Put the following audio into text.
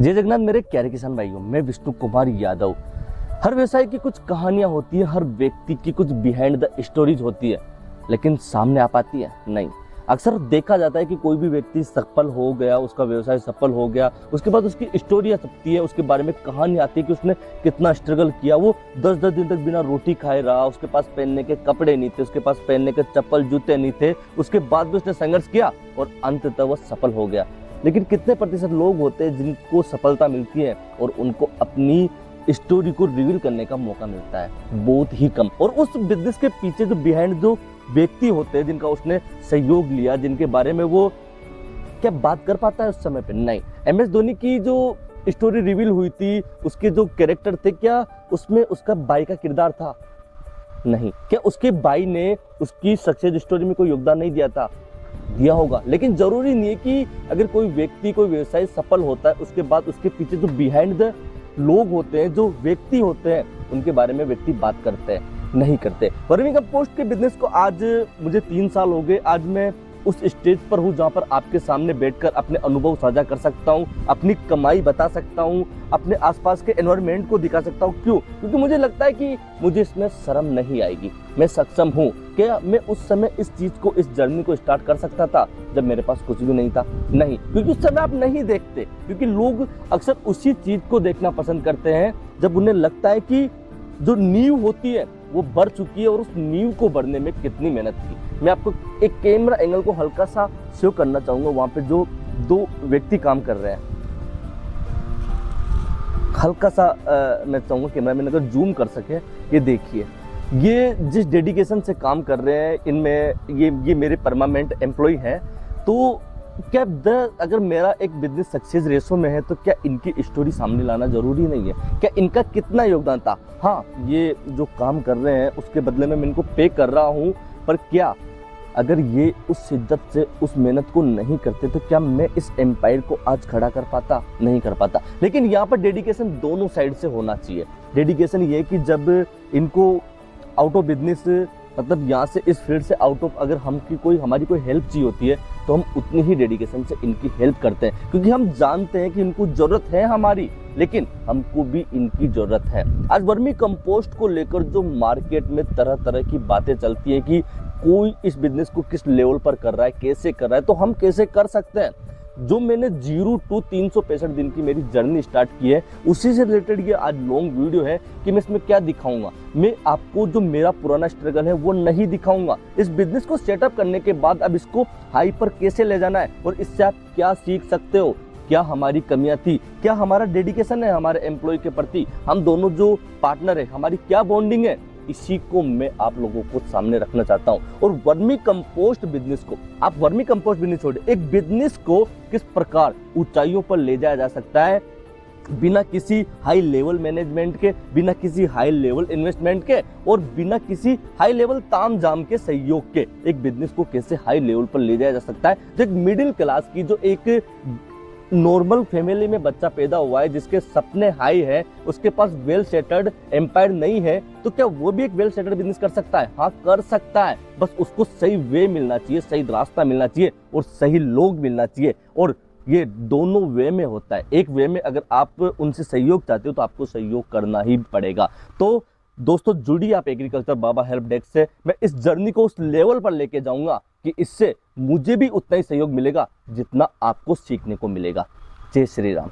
जय जगन्नाथ मेरे प्यारे किसान भाइयों, मैं विष्णु कुमार यादव। हर व्यवसाय की कुछ कहानियां होती है, हर व्यक्ति की कुछ बिहाइंड द स्टोरीज होती है, लेकिन सामने आ पाती है नहीं। अक्सर देखा जाता है कि कोई भी व्यक्ति सफल हो गया, उसका व्यवसाय सफल हो गया, उसके बाद उसकी स्टोरियां छपती है, उसके बारे में कहानी आती है कि उसने कितना स्ट्रगल किया। वो 10-10 दिन तक बिना रोटी खाए रहा, उसके पास पहनने के कपड़े नहीं थे, उसके पास पहनने के चप्पल जूते नहीं थे, उसके बाद भी उसने संघर्ष किया और अंततः वह सफल हो गया। लेकिन कितने प्रतिशत लोग होते हैं जिनको सफलता मिलती है और उनको अपनी स्टोरी को रिवील करने का मौका मिलता है? बहुत ही कम। और उस बिजनेस के पीछे जो बिहाइंड जो व्यक्ति होते हैं, जिनका उसने सहयोग लिया, जिनके बारे में वो क्या बात कर पाता है उस समय पे? नहीं। MS धोनी की जो स्टोरी रिवील हुई थी, उसके जो कैरेक्टर थे, क्या उसमें उसका भाई का किरदार था? नहीं। क्या उसके भाई ने उसकी सक्सेस स्टोरी में कोई योगदान नहीं दिया था? दिया होगा। लेकिन जरूरी नहीं है कि अगर कोई व्यक्ति कोई व्यवसाय सफल होता है उसके बाद उसके पीछे जो बिहाइंड द लोग होते हैं, जो व्यक्ति होते हैं, उनके बारे में व्यक्ति बात करते हैं, नहीं करते। वर्मी कंपोस्ट के बिजनेस को आज मुझे 3 साल हो गए। आज मैं उस स्टेज पर हूँ जहाँ पर आपके सामने बैठकर अपने अनुभव साझा कर सकता हूँ, अपनी कमाई बता सकता हूँ, अपने आसपास के एनवायरनमेंट को दिखा सकता हूँ। क्यों? क्योंकि मुझे लगता है कि मुझे इसमें शर्म नहीं आएगी। मैं सक्षम हूँ। क्या मैं उस समय इस चीज को, इस जर्नी को स्टार्ट कर सकता था जब मेरे पास कुछ भी नहीं था? नहीं। क्योंकि उस समय आप नहीं देखते, क्योंकि लोग अक्सर उसी चीज को देखना पसंद करते हैं जब उन्हें लगता है कि जो नींव होती है वो बढ़ चुकी है और उस नींव को बढ़ने में कितनी मेहनत थी। मैं आपको एक कैमरा एंगल को हल्का सा शो करना चाहूंगा, वहां पे जो 2 व्यक्ति काम कर रहे हैं। हल्का सा मैं चाहूंगा कैमरा मैन अगर जूम कर सके, ये देखिए, ये जिस डेडिकेशन से काम कर रहे हैं, इनमें ये मेरे परमानेंट एम्प्लॉय हैं। तो क्या अगर मेरा एक बिजनेस सक्सेस रेशो में है तो क्या इनकी स्टोरी सामने लाना जरूरी नहीं है? क्या इनका कितना योगदान था? हाँ, ये जो काम कर रहे हैं उसके बदले में मैं इनको पे कर रहा हूँ, पर क्या अगर ये उस शिद्दत से उस मेहनत को नहीं करते तो क्या मैं इस एम्पायर को आज खड़ा कर पाता? नहीं कर पाता। लेकिन यहाँ पर डेडिकेशन दोनों साइड से होना चाहिए। डेडिकेशन ये कि जब इनको आउट ऑफ बिजनेस, मतलब यहाँ से इस फील्ड से आउट ऑफ, अगर हमारी कोई हेल्प चाहिए होती है तो हम उतनी ही डेडिकेशन से इनकी हेल्प करते हैं, क्योंकि हम जानते हैं कि इनको जरूरत है हमारी, लेकिन हमको भी इनकी जरूरत है। आज वर्मी कंपोस्ट को लेकर जो मार्केट में तरह तरह की बातें चलती हैं कि कोई इस बिजनेस को किस लेवल पर कर रहा है, कैसे कर रहा है, तो हम कैसे कर सकते हैं? जो मैंने 0 to 365 दिन की मेरी जर्नी स्टार्ट की है, उसी से रिलेटेड ये आज लॉन्ग वीडियो है कि मैं इसमें क्या दिखाऊंगा। मैं आपको जो मेरा पुराना स्ट्रगल है वो नहीं दिखाऊंगा। इस बिजनेस को सेटअप करने के बाद अब इसको हाई पर कैसे ले जाना है और इससे आप क्या सीख सकते हो, क्या हमारी कमियां थी, क्या हमारा डेडिकेशन है हमारे एम्प्लॉय के प्रति, हम दोनों जो पार्टनर है हमारी क्या बॉन्डिंग है, इसी को मैं आप लोगों को सामने रखना चाहता हूं। और वर्मी कंपोस्ट बिजनेस को, आप वर्मी कंपोस्ट बिजनेस छोड़िए, एक बिजनेस को किस प्रकार ऊंचाइयों पर ले जाया जा सकता है बिना किसी हाई लेवल मैनेजमेंट के, बिना किसी हाई लेवल इन्वेस्टमेंट के और बिना किसी हाई लेवल तामझाम के सहयोग के, एक बिजनेस को कैसे हाई लेवल पर ले जाया जा सकता है। जो एक मिडिल क्लास की, जो एक नॉर्मल फैमिली में बच्चा पैदा हुआ है, जिसके सपने हाई है, उसके पास वेल सेटल्ड एम्पायर नहीं है, तो क्या वो भी एक वेल सेटल्ड बिजनेस कर सकता है? हाँ, कर सकता है। बस उसको सही वे मिलना चाहिए, सही रास्ता मिलना चाहिए और सही लोग मिलना चाहिए। और ये दोनों वे में होता है। एक वे में अगर आप उनसे सहयोग चाहते हो तो आपको सहयोग करना ही पड़ेगा। तो दोस्तों, जुड़िए आप एग्रीकल्चर बाबा हेल्प डेस्क से। मैं इस जर्नी को उस लेवल पर लेके जाऊंगा कि इससे मुझे भी उतना ही सहयोग मिलेगा जितना आपको सीखने को मिलेगा। जय श्री राम।